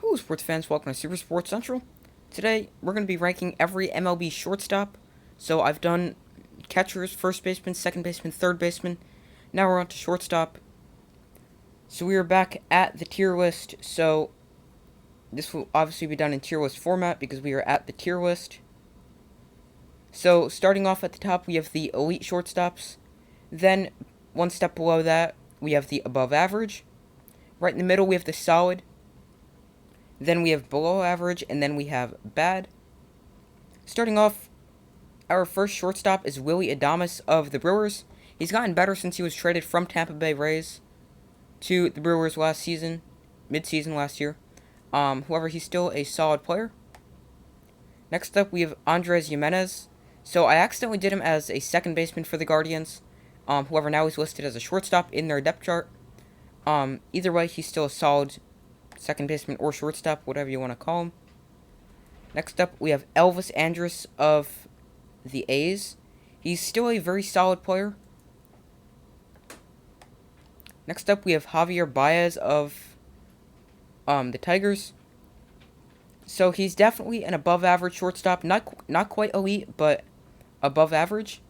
Hello, sports fans. Welcome to Super Sports Central. Today, we're going to be ranking every MLB shortstop. So, I've done catchers, first baseman, second baseman, third baseman. Now we're on to shortstop. So, we are back at the tier list. So, this will obviously be done in tier list format because we are at the tier list. So, starting off at the top, we have the elite shortstops. Then, one step below that, we have the above average. Right in the middle, we have the solid. Then we have below average, and then we have bad. Starting off, our first shortstop is Willy Adames of the Brewers. He's gotten better since he was traded from Tampa Bay Rays to the Brewers last season, mid-season last year. However, he's still a solid player. Next up, we have Andres Gimenez. So I accidentally did him as a second baseman for the Guardians. However, now he's listed as a shortstop in their depth chart. Either way, he's still a solid second baseman or shortstop, whatever you want to call him. Next up, we have Elvis Andrus of the A's. He's still a very solid player. Next up, we have Javier Baez of the Tigers. So he's definitely an above-average shortstop. Not quite elite, but above average.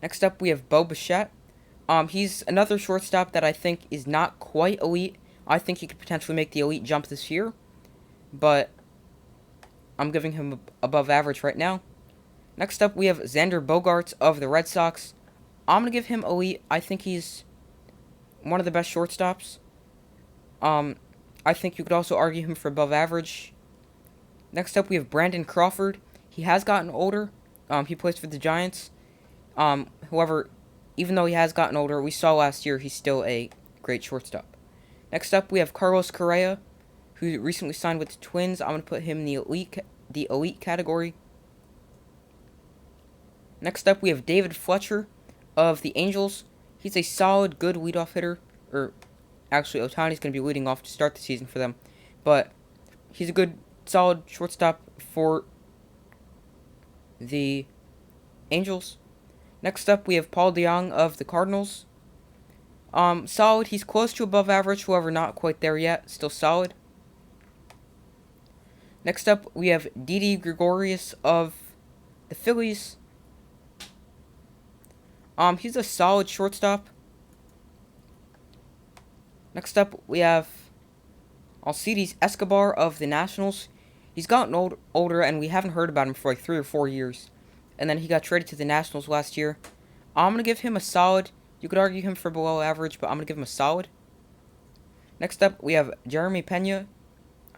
Next up, we have Bo Bichette. He's another shortstop that I think is not quite elite. I think he could potentially make the elite jump this year, but I'm giving him above average right now. Next up, we have Xander Bogaerts of the Red Sox. I'm going to give him elite. I think he's one of the best shortstops. I think you could also argue him for above average. Next up, we have Brandon Crawford. He has gotten older. He plays for the Giants. However, even though he has gotten older, we saw last year he's still a great shortstop. Next up, we have Carlos Correa, who recently signed with the Twins. I'm going to put him in the elite category. Next up, we have David Fletcher of the Angels. He's a solid, good leadoff hitter. Actually, Ohtani's going to be leading off to start the season for them. But he's a good, solid shortstop for the Angels. Next up, we have Paul DeJong of the Cardinals. Solid. He's close to above average, however, not quite there yet. Still solid. Next up, we have Didi Gregorius of the Phillies. He's a solid shortstop. Next up, we have Alcides Escobar of the Nationals. He's gotten older, and we haven't heard about him for like 3 or 4 years. And then he got traded to the Nationals last year. I'm going to give him a solid. You could argue him for below average, but I'm going to give him a solid. Next up, we have Jeremy Pena.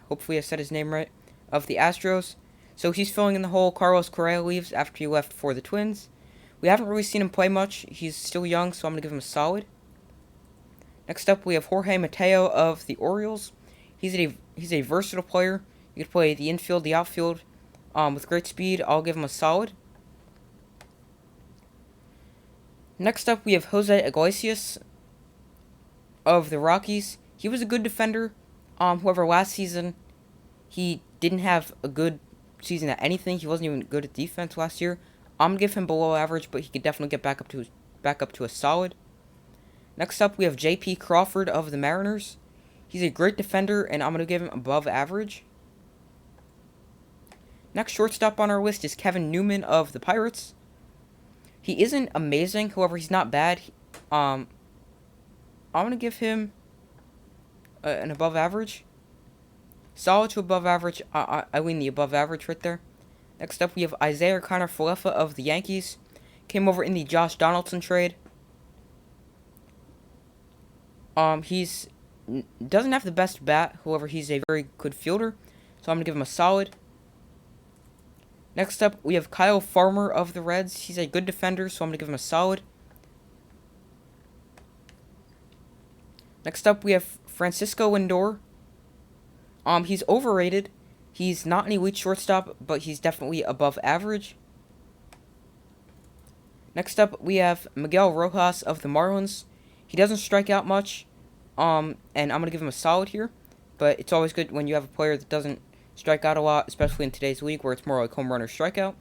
Hopefully I said his name right. Of the Astros. So he's filling in the hole Carlos Correa leaves after he left for the Twins. We haven't really seen him play much. He's still young, so I'm going to give him a solid. Next up, we have Jorge Mateo of the Orioles. He's a versatile player. You could play the infield, the outfield with great speed. I'll give him a solid. Next up, we have Jose Iglesias of the Rockies. He was a good defender. However, last season, he didn't have a good season at anything. He wasn't even good at defense last year. I'm going to give him below average, but he could definitely get back up to a solid. Next up, we have J.P. Crawford of the Mariners. He's a great defender, and I'm going to give him above average. Next shortstop on our list is Kevin Newman of the Pirates. He isn't amazing, however, he's not bad. I'm going to give him an above average. Solid to above average. I win the above average right there. Next up, we have Isaiah Kiner-Falefa of the Yankees. Came over in the Josh Donaldson trade. He's doesn't have the best bat, however, he's a very good fielder. So I'm going to give him a solid. Next up, we have Kyle Farmer of the Reds. He's a good defender, so I'm going to give him a solid. Next up, we have Francisco Lindor. He's overrated. He's not an elite shortstop, but he's definitely above average. Next up, we have Miguel Rojas of the Marlins. He doesn't strike out much, and I'm going to give him a solid here. But it's always good when you have a player that doesn't strike out a lot, especially in today's league where it's more like home run or strikeout.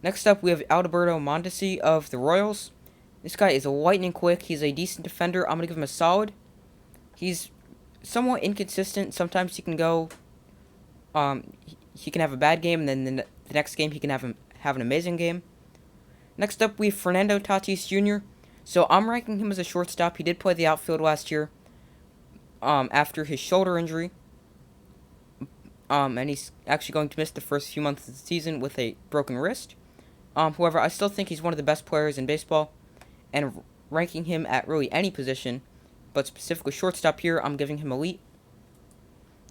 Next up, we have Alberto Mondesi of the Royals. This guy is lightning quick. He's a decent defender. I'm going to give him a solid. He's somewhat inconsistent. Sometimes he can go, he can have a bad game, and then the next game he can have an amazing game. Next up, we have Fernando Tatis Jr. So I'm ranking him as a shortstop. He did play the outfield last year, after his shoulder injury. And he's actually going to miss the first few months of the season with a broken wrist. However, I still think he's one of the best players in baseball, and ranking him at really any position, but specifically shortstop here, I'm giving him elite.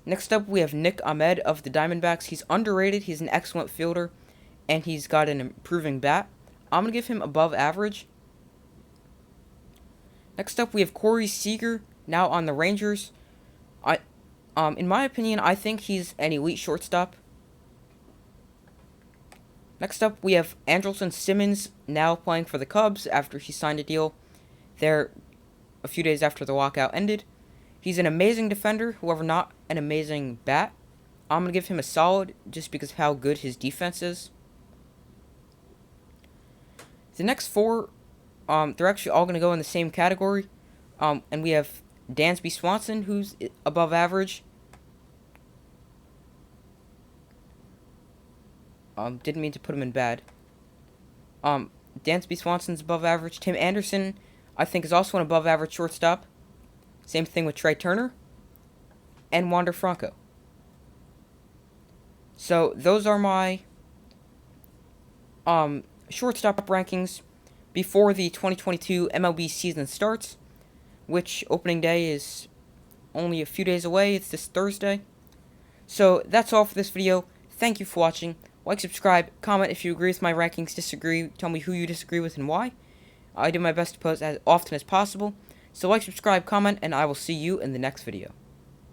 Next up, we have Nick Ahmed of the Diamondbacks. He's underrated. He's an excellent fielder, and he's got an improving bat. I'm going to give him above average. Next up, we have Corey Seager, now on the Rangers. In my opinion, I think he's an elite shortstop. Next up, we have Andrelton Simmons, now playing for the Cubs after he signed a deal there a few days after the lockout ended. He's an amazing defender, however not an amazing bat. I'm going to give him a solid just because of how good his defense is. The next four, they're actually all going to go in the same category. And we have Dansby Swanson, who's above average. Didn't mean to put him in bad. Dansby Swanson's above average. Tim Anderson, I think, is also an above average shortstop. Same thing with Trey Turner. And Wander Franco. So, those are my shortstop rankings before the 2022 MLB season starts, which opening day is only a few days away. It's this Thursday. So, that's all for this video. Thank you for watching. Like, subscribe, comment if you agree with my rankings, disagree, tell me who you disagree with and why. I do my best to post as often as possible. So like, subscribe, comment, and I will see you in the next video.